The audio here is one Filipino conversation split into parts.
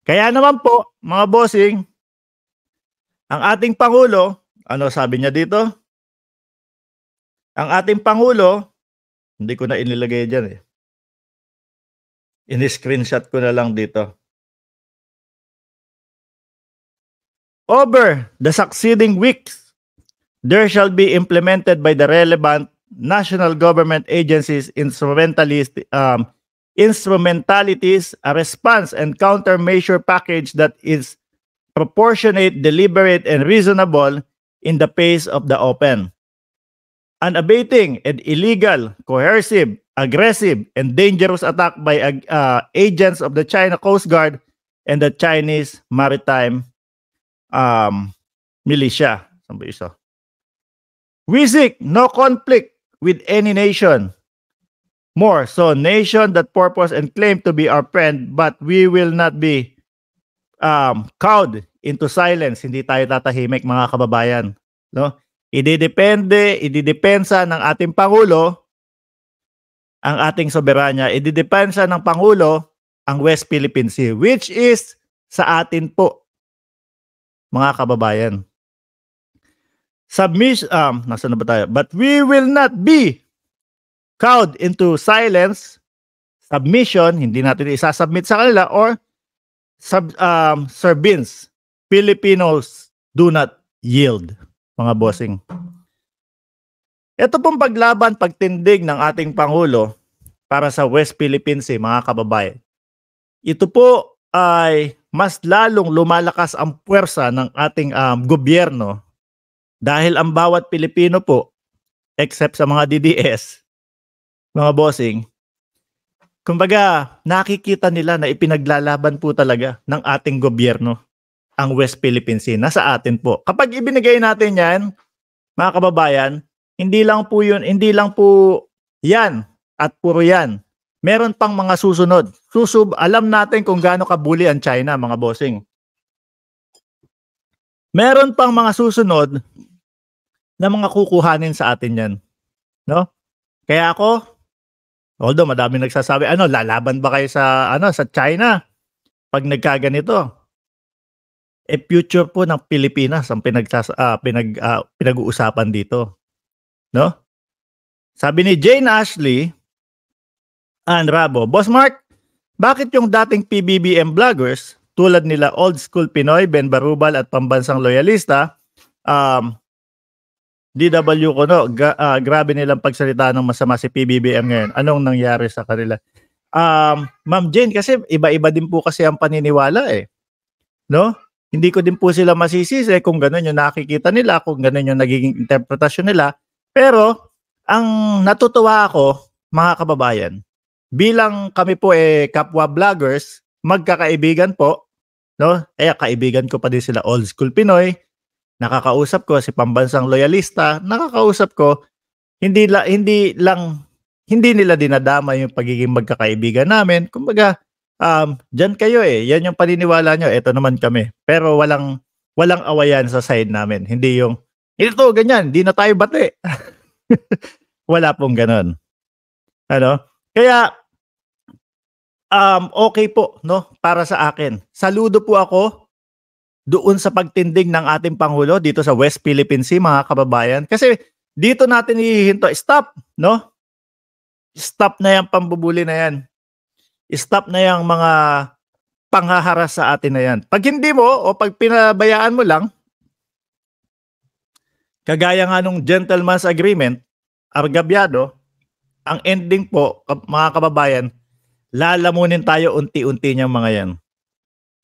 Kaya naman po, mga bossing, ang ating Pangulo, ano sabi niya dito? Ang ating Pangulo, hindi ko na inilagay diyan eh. Ini-screenshot ko na lang dito. Over the succeeding weeks, there shall be implemented by the relevant national government agencies instrumentalities a response and countermeasure package that is proportionate, deliberate, and reasonable in the face of the open, unabating and illegal, coercive, aggressive, and dangerous attack by agents of the China Coast Guard and the Chinese Maritime Militia. Saan ba isa? We seek no conflict with any nation. More so, nation that purpose and claim to be our friend, but we will not be cowed into silence. Hindi tayo tatahimik, mga kababayan. No? Ididepensa ng ating Pangulo ang ating soberanya. Ididepensa ng Pangulo ang West Philippine Sea, which is sa atin po, mga kababayan. Nasaan na ba tayo? But we will not be cowed into silence, submission, hindi natin isasubmit sa kanila, or service. Filipinos do not yield, mga bossing. Ito pong paglaban, pagtindig ng ating Pangulo para sa West Philippine Sea, mga kababayan. Ito po ay mas lalong lumalakas ang puwersa ng ating gobyerno dahil ang bawat Pilipino po, except sa mga DDS, mga bossing, kumbaga nakikita nila na ipinaglalaban po talaga ng ating gobyerno ang West Philippine Sea. Nasa atin po. Kapag ibinigay natin yan, mga kababayan, hindi lang po yan at puro yan. Meron pang mga susunod. Alam natin kung gaano kabuli ang China, mga bossing. Meron pang mga susunod na mga kukuhanin sa atin yan. No? Kaya ako, although madami nagsasabi, lalaban ba kayo sa China pag nagkaganito? Future po ng Pilipinas ang pinag-uusapan dito. No? Sabi ni Jane Ashley Rabo, Boss Mark, bakit yung dating PBBM vloggers tulad nila Old School Pinoy, Ben Barubal at Pambansang Loyalista, DW ko grabe nilang pagsalita ng masama si PBBM ngayon. Anong nangyari sa kanila? Ma'am Jane, kasi iba-iba din po kasi ang paniniwala eh. No? Hindi ko din po sila masisisi kung gano'n yung nakikita nila, kung gano'n yung nagiging interpretasyon nila. Pero, ang natutuwa ako, mga kababayan, bilang kami po kapwa vloggers, magkakaibigan po, no? Kaibigan ko pa din sila Old School Pinoy, nakakausap ko si Pambansang Loyalista, nakakausap ko, hindi nila dinadama yung pagiging magkakaibigan namin. Kumbaga, dyan kayo yan yung paniniwala nyo, eto naman kami. Pero walang awayan sa side namin. Hindi yung, ito, ganyan, di na tayo bate. Wala pong ganon. Kaya, okay po, no, para sa akin. Saludo po ako doon sa pagtindig ng ating Pangulo dito sa West Philippine Sea, mga kababayan. Kasi dito natin hihinto, stop, no? Stop na yung pambubuli na yan. Stop na yung mga panghaharas sa atin na yan. Pag hindi mo o pag pinabayaan mo lang, kagaya nga nung gentleman's agreement, argabyado, ang ending po, mga kababayan, lalamunin tayo unti-unti niyang mga yan.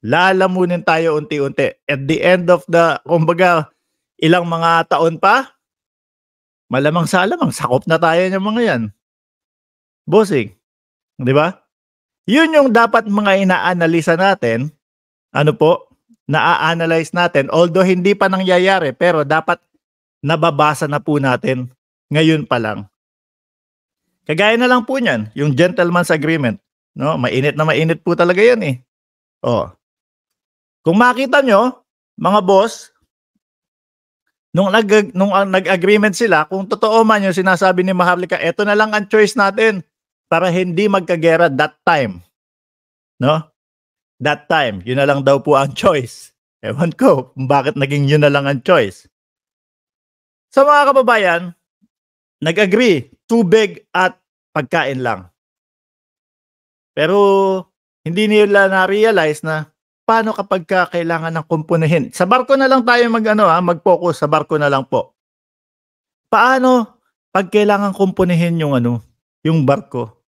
Lalamunin tayo unti-unti. At the end of kumbaga, ilang mga taon pa, malamang sa alamang, sakop na tayo ng mga yan. Bossing, di ba? Yun yung dapat mga ina-analisa natin, na-analyze natin, although hindi pa nangyayari, pero dapat nababasa na po natin ngayon pa lang. Kagaya na lang po niyan, yung gentleman's agreement. No? Mainit na mainit po talaga yan eh. Kung makita nyo, mga boss, nung nag-agreement sila, kung totoo man yung sinasabi ni Maharlika, eto na lang ang choice natin para hindi magkagera that time. No? That time, yun na lang daw po ang choice. Ewan ko kung bakit naging yun na lang ang choice. So mga kababayan, nag-agree, tubig at pagkain lang. Pero hindi nila na-realize na paano kapag kailangan ng kumpunehin. Sa barko na lang tayo mag-focus, sa barko na lang po. Paano pag kailangan kumpunehin yung barko,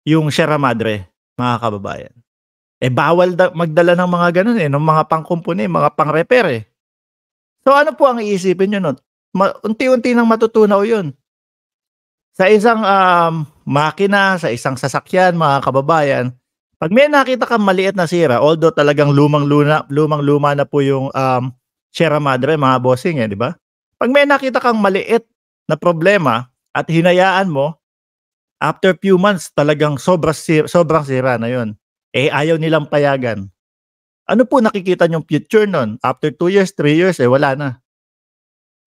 yung Sierra Madre, mga kababayan. Bawal magdala ng mga ganun ng mga pangkumpuni, mga pang-repair So ano po ang iisipin nyo nun? Unti-unti nang matutunaw yun. Sa isang makina, sa isang sasakyan, mga kababayan, pag may nakita kang maliit na sira, although talagang lumang-luma na po yung Sierra Madre, mga bossing di ba? Pag may nakita kang maliit na problema at hinayaan mo, after few months, talagang sobrang sira na yun. Ayaw nilang payagan. Ano po nakikita nyong future nun? After 2 years, 3 years, wala na.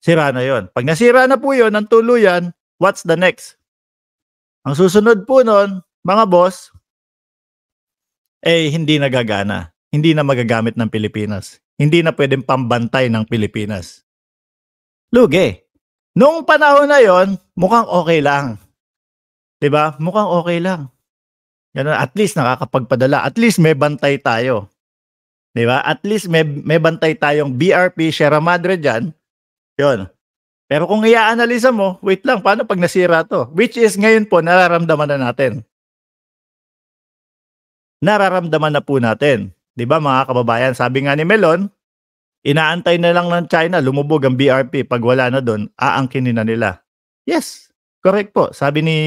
Sira na yon. Pag nasira na po yun, ng tuluyan, what's the next? Ang susunod po nun, mga boss, hindi na gagana. Hindi na magagamit ng Pilipinas. Hindi na pwedeng pambantay ng Pilipinas. Lugi. Noong panahon na yon, mukhang okay lang. Diba? Mukhang okay lang. At least nakakapagpadala. At least may bantay tayo. Diba? At least may bantay tayong BRP, Sierra Madre dyan. Yun. Pero kung i-analisa mo, wait lang, paano pag nasira to? Which is ngayon po, nararamdaman na natin. Nararamdaman na po natin. Diba mga kababayan? Sabi nga ni Melon, inaantay na lang ng China, lumubog ang BRP. Pag wala na doon, aangkinin na nila. Yes, correct po. Sabi ni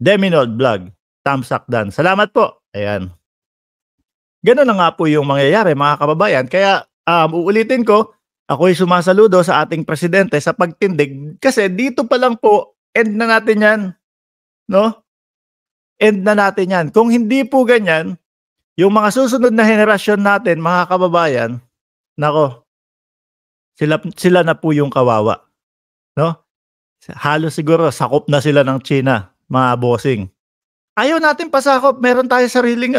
Deminold Vlog. Thumbs up dan. Salamat po. Ayan. Ganun na nga po yung mangyayari mga kababayan. Kaya uulitin ko, ako'y sumasaludo sa ating presidente sa pagtindig. Kasi dito pa lang po, end na natin yan. No? End na natin yan. Kung hindi po ganyan, yung mga susunod na henerasyon natin, mga kababayan, nako, sila na po yung kawawa. No? Halos siguro sakop na sila ng China, mga bossing. Ayaw natin pasakop, meron tayo sariling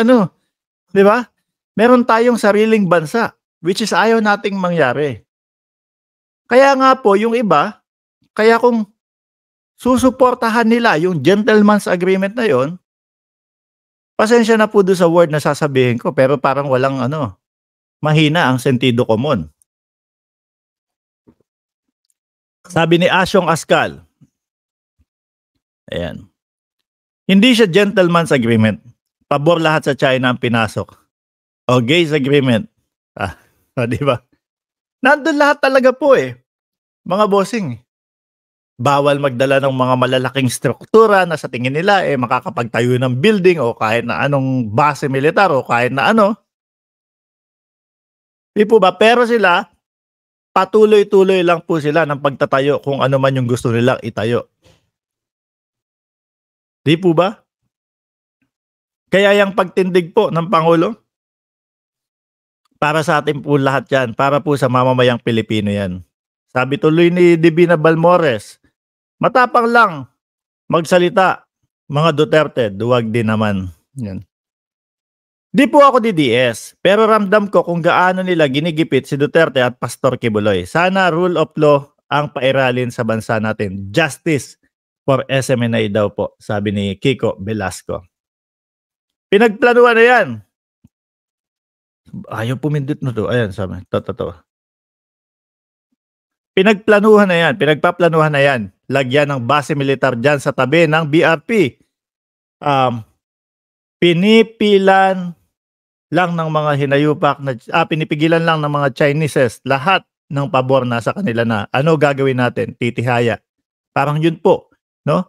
di ba? Meron tayong sariling bansa, which is ayaw nating mangyari. Kaya nga po, yung iba, kaya kung susuportahan nila yung gentleman's agreement na yon, pasensya na po doon sa word na sasabihin ko, pero parang walang mahina ang sentido komon. Sabi ni Asyong Askal, ayan, hindi siya gentleman's agreement. Pabor lahat sa China ang pinasok. O gays agreement. Di ba? Nandun lahat talaga po mga bossing. Bawal magdala ng mga malalaking struktura na sa tingin nila makakapagtayo ng building o kahit na anong base militar o kahit na Di po ba? Pero sila, patuloy-tuloy lang po sila ng pagtatayo kung ano man yung gusto nilang itayo. Di po ba? Kaya yung pagtindig po ng Pangulo, para sa atin po lahat yan, para po sa mamamayang Pilipino yan. Sabi tuloy ni Divina Balmores, matapang lang magsalita, mga Duterte, duwag din naman. Yan. Di po ako DDS, pero ramdam ko kung gaano nila ginigipit si Duterte at Pastor Kibuloy. Sana rule of law ang pairalin sa bansa natin. Justice for SMNI daw po, sabi ni Kiko Velasco. Pinagplanuhan na yan. Ayaw pumindot na to. Ayan, sabi. Totoo. Pinagplanuhan na yan. Pinagpaplanuhan na yan. Lagyan ng base militar dyan sa tabi ng BRP. Pinipilan lang ng mga hinayupak na pinipigilan lang ng mga Chineses lahat ng pabor na sa kanila na ano gagawin natin? Titihaya. Parang yun po, no?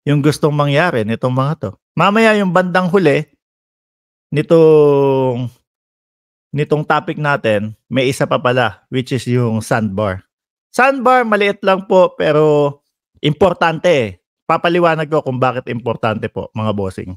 Yung gustong mangyari nitong mga to. Mamaya yung bandang huli nitong topic natin, may isa pa pala which is yung sandbar. Sandbar maliit lang po pero importante. Papaliwanag ko kung bakit importante po, mga bossing.